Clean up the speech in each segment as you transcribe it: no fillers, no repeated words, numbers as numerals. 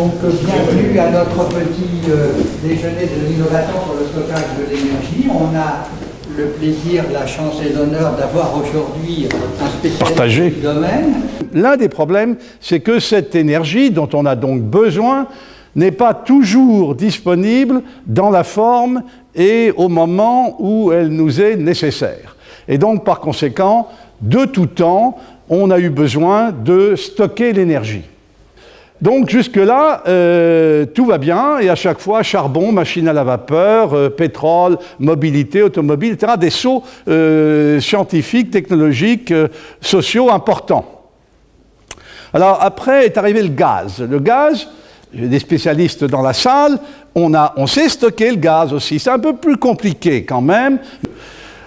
Donc bienvenue à notre petit déjeuner de l'innovation sur le stockage de l'énergie. On a le plaisir, la chance et l'honneur d'avoir aujourd'hui un spécialiste du domaine. L'un des problèmes, c'est que cette énergie dont on a donc besoin n'est pas toujours disponible dans la forme et au moment où elle nous est nécessaire. Et donc, par conséquent, de tout temps, on a eu besoin de stocker l'énergie. Donc jusque-là, tout va bien, et à chaque fois, charbon, machine à la vapeur, pétrole, mobilité, automobile, etc., des sauts scientifiques, technologiques, sociaux importants. Alors après est arrivé le gaz. Le gaz, j'ai des spécialistes dans la salle, on sait stocker le gaz aussi. C'est un peu plus compliqué quand même.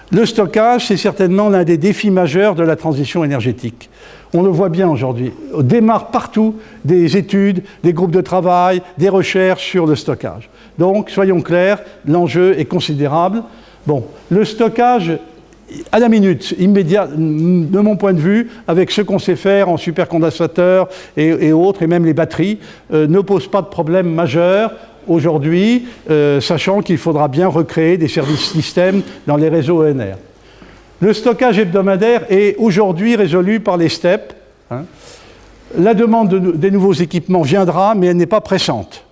Le stockage, c'est certainement l'un des défis majeurs de la transition énergétique. On le voit bien aujourd'hui. On démarre partout des études, des groupes de travail, des recherches sur le stockage. Donc, soyons clairs, l'enjeu est considérable. Bon, le stockage, à la minute, immédiat, de mon point de vue, avec ce qu'on sait faire en supercondensateurs et autres, et même les batteries, ne pose pas de problème majeur aujourd'hui, sachant qu'il faudra bien recréer des services systèmes dans les réseaux ENR. Le stockage hebdomadaire est aujourd'hui résolu par les STEP. La demande des nouveaux équipements viendra, mais elle n'est pas pressante.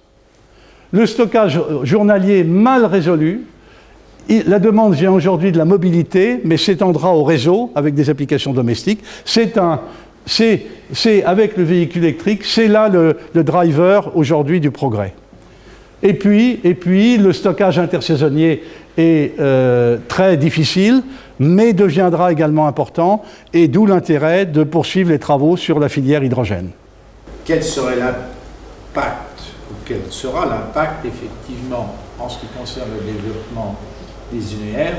Le stockage journalier mal résolu, la demande vient aujourd'hui de la mobilité, mais s'étendra au réseau avec des applications domestiques. C'est avec le véhicule électrique, c'est là le driver aujourd'hui du progrès. Et puis, le stockage intersaisonnier est très difficile, mais deviendra également important, et d'où l'intérêt de poursuivre les travaux sur la filière hydrogène. Quel serait l'impact, ou quel sera l'impact effectivement en ce qui concerne le développement des ENR,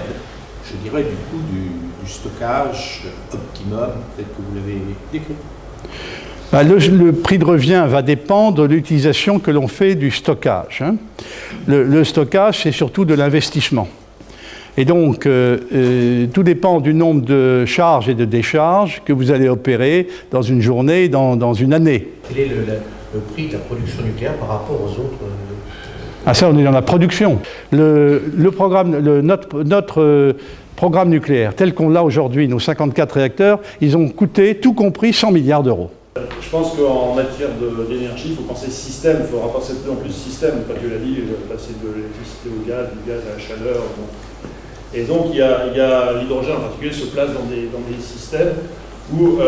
je dirais du coup du stockage optimum, tel que vous l'avez décrit? Le prix de revient va dépendre de l'utilisation que l'on fait du stockage. Le stockage, c'est surtout de l'investissement. Et donc, tout dépend du nombre de charges et de décharges que vous allez opérer dans une journée, dans une année. Quel est le prix de la production nucléaire par rapport aux autres Ah ça, on est dans la production. Notre programme nucléaire, tel qu'on l'a aujourd'hui, nos 54 réacteurs, ils ont coûté, tout compris, 100 milliards d'euros. Je pense qu'en matière d'énergie, il faut penser système, il faudra penser de plus en plus système. Enfin, tu l'as dit, passer de l'électricité au gaz, du gaz à la chaleur. Bon. Et donc, il y a l'hydrogène en particulier se place dans des systèmes où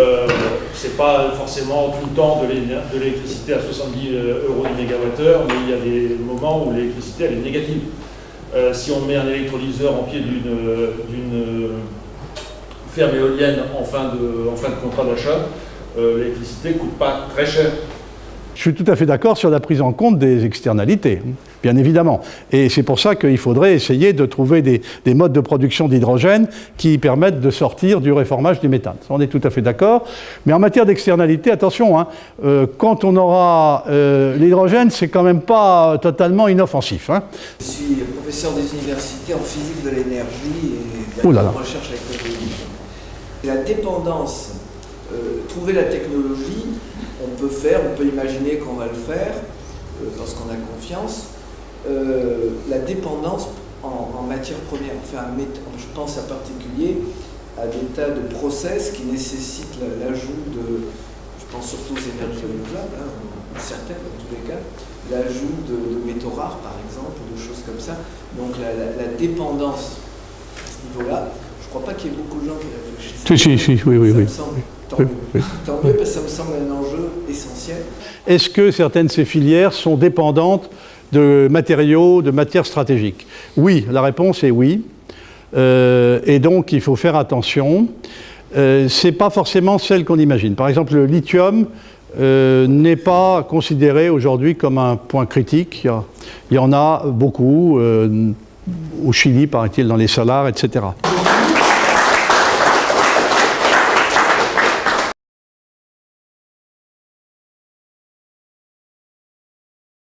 c'est pas forcément tout le temps de l'électricité à 70 € du mégawattheure, mais il y a des moments où l'électricité elle est négative. Si on met un électrolyseur en pied d'une ferme éolienne en fin de contrat d'achat, l'électricité ne coûte pas très cher. Je suis tout à fait d'accord sur la prise en compte des externalités, bien évidemment. Et c'est pour ça qu'il faudrait essayer de trouver des modes de production d'hydrogène qui permettent de sortir du réformage du méthane. On est tout à fait d'accord. Mais en matière d'externalité, attention, quand on aura l'hydrogène, c'est quand même pas totalement inoffensif. Je suis professeur des universités en physique de l'énergie et de la recherche avec le véhicule. La dépendance, trouver la technologie, on peut imaginer qu'on va le faire lorsqu'on a confiance. La dépendance en matière première, je pense en particulier à des tas de process qui nécessitent l'ajout je pense surtout aux énergies renouvelables, certaines dans tous les cas, l'ajout de métaux rares par exemple, ou de choses comme ça. Donc la dépendance à ce niveau-là, je ne crois pas qu'il y ait beaucoup de gens qui réfléchissent. Oui. Tant mieux, parce que ça me semble un enjeu essentiel. Est-ce que certaines de ces filières sont dépendantes de matériaux, de matières stratégiques? Oui, la réponse est oui. Et donc, il faut faire attention. Ce n'est pas forcément celle qu'on imagine. Par exemple, le lithium n'est pas considéré aujourd'hui comme un point critique. Il y en a beaucoup, au Chili, paraît-il, dans les salars, etc.